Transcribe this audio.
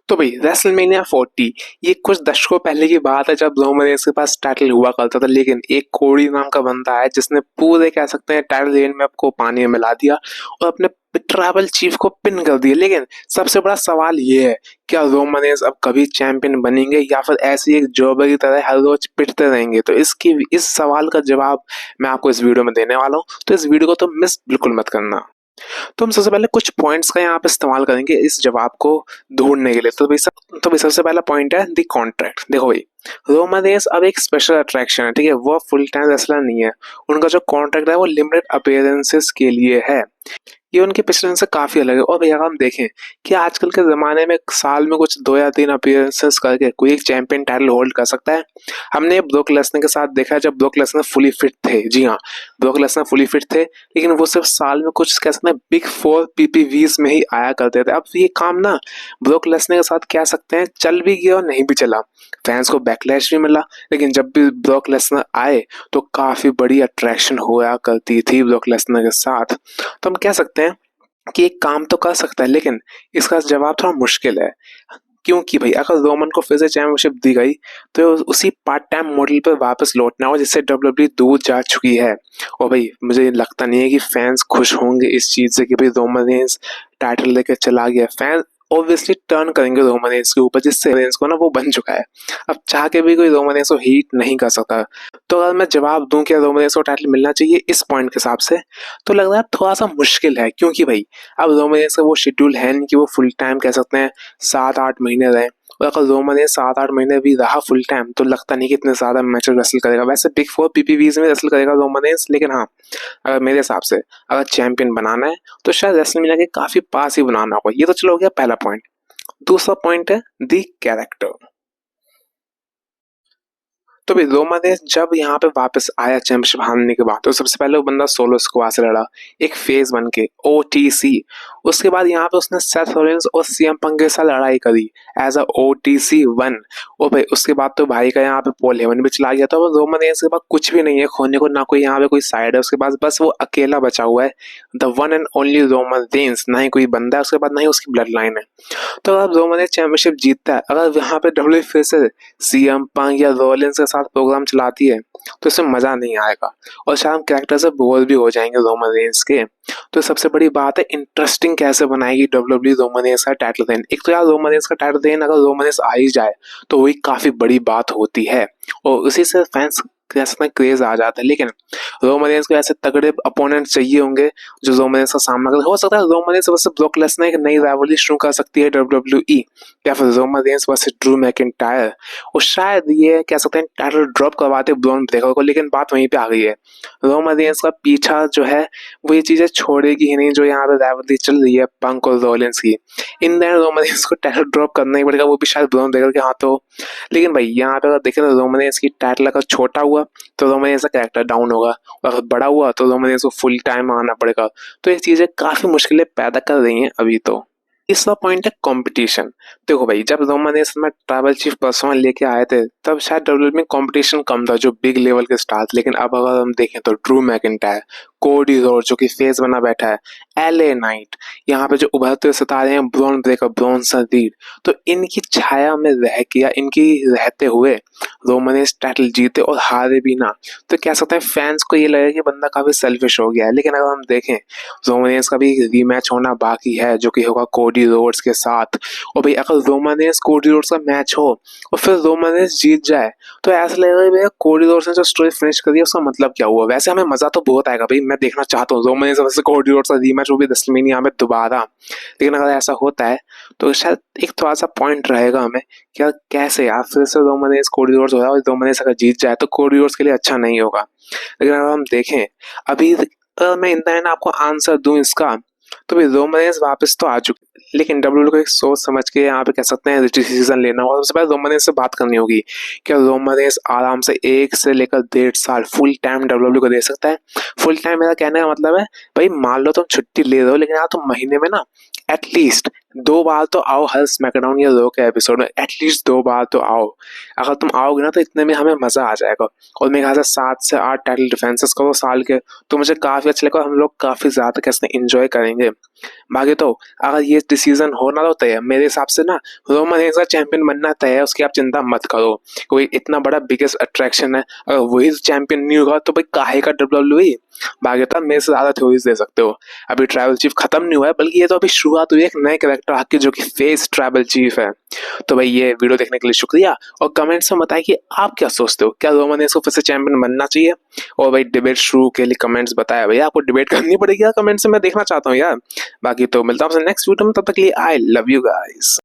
तो भाई रेसलमेनिया 40 ये कुछ दशकों पहले की बात है जब रोमन रेंस के पास टाइटल हुआ करता था, लेकिन एक कोडी नाम का बंदा है जिसने पूरे कह सकते हैं टाइटल रेन में आपको पानी में मिला दिया और अपने ट्राइबल चीफ को पिन कर दिया। लेकिन सबसे बड़ा सवाल ये है, क्या रोमन रेंस अब कभी चैंपियन बनेंगे या फिर ऐसी एक जॉबर की तरह हर रोज पिटते रहेंगे? तो इस सवाल का जवाब मैं आपको इस वीडियो में देने वाला हूँ, तो इस वीडियो को तो मिस बिल्कुल मत करना। तो हम सबसे पहले कुछ पॉइंट्स का यहाँ पे इस्तेमाल करेंगे इस जवाब को ढूंढने के लिए। तो भाई सबसे पहला पॉइंट है दी कॉन्ट्रैक्ट। देखो भाई, रोमन रेंस अब एक स्पेशल अट्रैक्शन है, ठीक है। वो फुल टाइम रेसलर नहीं है। उनका जो कॉन्ट्रैक्ट है वो लिमिटेड अपीयरेंसेस के लिए है। ये उनके पिछले से काफी अलग है। और भैया हम देखें कि आजकल के जमाने में साल में कुछ 2 या 3 अपीयरेंसेस करके कोई एक चैंपियन टाइटल होल्ड कर सकता है। हमने ब्रोक लेसनर के साथ देखा है, जब ब्रोक लेसनर फुली फिट थे। जी हाँ, ब्रोक लेसनर फुली फिट थे, लेकिन वो सिर्फ साल में कुछ कह सकते हैं बिग 4 पीपीवीज में ही आया करते थे। अब ये काम ना ब्रोक लेसनर के साथ कह सकते हैं चल भी गया और नहीं भी चला। फैंस को बैकलैश भी मिला, लेकिन जब भी ब्रोक लेसनर आए तो काफी बड़ी अट्रैक्शन हुआ करती थी ब्रोक लेसनर के साथ। तो हम कह सकते हैं कि एक काम तो कर सकता है, लेकिन इसका जवाब थोड़ा मुश्किल है। क्योंकि भाई अगर रोमन को फिर से चैंपियनशिप दी गई तो उसी पार्ट टाइम मॉडल पर वापस लौटना हो जिससे डब्ल्यूडब्ल्यू दूर जा चुकी है। और भाई मुझे लगता नहीं है कि फैंस खुश होंगे इस चीज से कि भाई रोमन रेंस टाइटल लेकर चला गया। फैंस ऑब्वियसली टर्न करेंगे रोमन रेंस के ऊपर, जिससे रेंस को ना वो बन चुका है। अब चाह के भी कोई रोमन रेंस को हीट नहीं कर सकता। तो अगर मैं जवाब दूं कि रोमन रेंस को टाइटल मिलना चाहिए इस पॉइंट के हिसाब से, तो लग रहा है थोड़ा सा मुश्किल है। क्योंकि भाई अब रोमन रेंस का वो शेड्यूल है नहीं कि वो फुल टाइम कह सकते हैं 7-8 महीने रहे। और अगर रोमन रेंस 7-8 महीने भी रहा फुल टाइम तो लगता नहीं कि इतने ज्यादा मैच रेसल करेगा। वैसे बिग 4 पीपीवीज में रेसल करेगा रोमन रेंस, लेकिन हाँ, अगर मेरे हिसाब से अगर चैंपियन बनाना है तो शायद रेसलमेनिया के काफी पास ही बनाना होगा। ये तो चलो हो गया पहला पॉइंट। दूसरा पॉइंट है दी कैरेक्टर। तो भाई रोमन रेंस जब यहाँ पे वापस आया चैंपियनशिप हारने के बाद, तो सबसे पहले वो बंदा सोलो स्क्वाड से लड़ा एक फेज बन के ओटीसी। उसके बाद यहाँ पे उसने सेथ रॉलिंस और सीएम पंक के साथ लड़ाई करी एज अ ओटीसी 1। और भाई उसके बाद तो भाई का यहाँ पे पॉल हेमन भी चला गया था। और रोमन रेंस के पास कुछ भी नहीं है खोने को, ना कोई यहाँ पे कोई साइड है उसके पास, बस वो अकेला बचा हुआ है, the one and only Roman Reigns. ना ही कोई बंदा है उसके बाद, ना ही उसकी ब्लड लाइन है। तो अब रोमन रेंस चैंपियनशिप जीतता है, अगर यहाँ पे डब्ल्यू फिर से सीएम पंक या रॉलिंस के साथ प्रोग्राम चलाती है तो इसमें मजा नहीं आएगा और शायद हम कैरेक्टर से बोर भी हो जाएंगे रोमन रेंस के। तो सबसे बड़ी बात है इंटरेस्टिंग कैसे बनाएगी डब्ल्यूडब्ल्यू रोमन रेंस का टाइटल रेन। एक तो यार रोमन रेंस का टाइटल रेन अगर रोमन रेंस आ ही जाए तो वही काफी बड़ी बात होती है और उसी से फैंस में क्रेज आ जाता है। लेकिन रोमन रेंस को ऐसे तगड़े अपोनेंट चाहिए होंगे जो रोमन रेंस का सामना कर। हो सकता है Roman Reigns versus Brock Lesnar एक नई राइवलरी शुरू कर सकती है डब्ल्यूडब्ल्यूई, या फिर Roman Reigns versus Drew McIntyre. और शायद ये कह सकते हैं टाइटल ड्रॉप करवाते ब्रॉन ब्रेकर को। लेकिन बात वहीं पे आ गई है, रोमन रेंस का पीछा जो है वो ये चीजें छोड़ेगी ही नहीं जो यहाँ पे राइवलरी चल रही है पंक और रॉलिंस की। इन दिन रोमन रेंस को टाइटल ड्रॉप करना ही पड़ेगा, वो भी शायद ब्रॉन ब्रेकर के हाथों। लेकिन भाई यहाँ पे अगर देखें तो रोमन रेंस की टाइटल अगर छोटा हुआ तो रोमन रेंस का कैरेक्टर डाउन होगा, और अगर बड़ा हुआ तो रोमन रेंस को फुल टाइम आना पड़ेगा। तो ये चीजें काफी मुश्किलें पैदा कर रही हैं अभी। तो तीसरा पॉइंट है कंपटीशन। देखो भाई जब रोमन रेंस में ट्राइबल चीफ पर्सोना लेके आए थे तब शायद डब्ल्यूडब्ल्यू में कंपटीशन कम था जो बिग लेवल के स्टार। लेकिन अब अगर हम देखें तो ड्रू मैकिंटायर, कोडी रोड जो कि फेस बना बैठा है, एलए नाइट, यहाँ पे जो उभरते हुए सितारे हैं ब्रॉन ब्रेकर, ब्रॉन्सन रीड, तो इनकी छाया में रह के या इनकी रहते हुए रोमन रेंस टाइटल जीते और हारे भी ना, तो कह सकते हैं फैंस को ये लगेगा कि बंदा काफी सेल्फिश हो गया है। लेकिन अगर हम देखें रोमन रेंस का भी रीमैच होना बाकी है जो कि होगा कोडी रोड्स के साथ। और भाई अगर रोमन रेंस कोडी रोड्स का मैच हो और फिर रोमन रेंस जीत जाए तो ऐसा लगेगा भैया कोडी रोड्स ने जो स्टोरी फिनिश करी है उसका मतलब क्या हुआ। वैसे हमें मजा तो बहुत आएगा भाई, मैं देखना चाहता हूँ Roman Reigns versus Cody Rhodes का रीमैच, वो भी रेसलमेनिया में दोबारा। लेकिन अगर ऐसा होता है तो शायद एक थोड़ा सा पॉइंट रहेगा हमें कि यार कैसे यार फिर से रोमन रेंस कोडी रोड्स हो रहा है और रोमन रेंस अगर जीत जाए तो कोडी रोड्स के लिए अच्छा नहीं होगा। लेकिन अगर हम देखें अभी, अगर मैं इन द आपको आंसर दूं इसका, तो भाई रोमन रेंस वापस तो आ चुके, लेकिन डब्ल्यूडब्ल्यू को एक सोच समझ के यहाँ पे कह सकते हैं डिसीजन लेना होगा। सबसे पहले रोमन रेंस से बात करनी होगी कि रोमन रेंस आराम से 1 से लेकर 1.5 साल फुल टाइम डब्ल्यूडब्ल्यू को दे सकता है। फुल टाइम मेरा कहने का मतलब है भाई मान लो तुम छुट्टी ले रहे हो, लेकिन यार तुम महीने में ना एटलीस्ट 2 बार तो आओ हर स्मैकडाउन या रो के एपिसोड में, एटलीस्ट 2 बार तो आओ। अगर तुम आओगे ना तो इतने में हमें मजा आ जाएगा। और मेरे ख्याल से 7 से 8 टाइटल डिफेंसेस करो साल के, तो मुझे काफी अच्छा लगेगा, हम लोग काफी ज्यादा कैसे एंजॉय करेंगे। बाकी तो अगर ये डिसीजन होना तो तय है मेरे हिसाब से ना, रोमन रेंस का चैंपियन बनना तय है, उसकी आप चिंता मत करो। कोई इतना बड़ा बिगेस्ट अट्रैक्शन है, अगर वही चैंपियन नहीं होगा तो भाई काहे का WWE। बाकी तो आप मेरे से ज्यादा थ्योरीज दे सकते हो। अभी ट्राइबल चीफ खत्म नहीं हुआ है, बल्कि ये तो अभी शुरुआत हुई है एक नए कैरेक्टर आके जो कि फेस ट्राइबल चीफ है। तो भाई ये वीडियो देखने के लिए शुक्रिया, और कमेंट्स में बताएं कि आप क्या सोचते हो, क्या रोमन रेंस को फिर से चैंपियन बनना चाहिए। और भाई डिबेट शुरू के लिए कमेंट्स बताया, भैया आपको डिबेट करनी पड़ेगी यार, कमेंट्स में मैं देखना चाहता हूँ यार। बाकी तो मिलता हूँ आपसे नेक्स्ट वीडियो में, तब तक के लिए आई लव यू गाइस।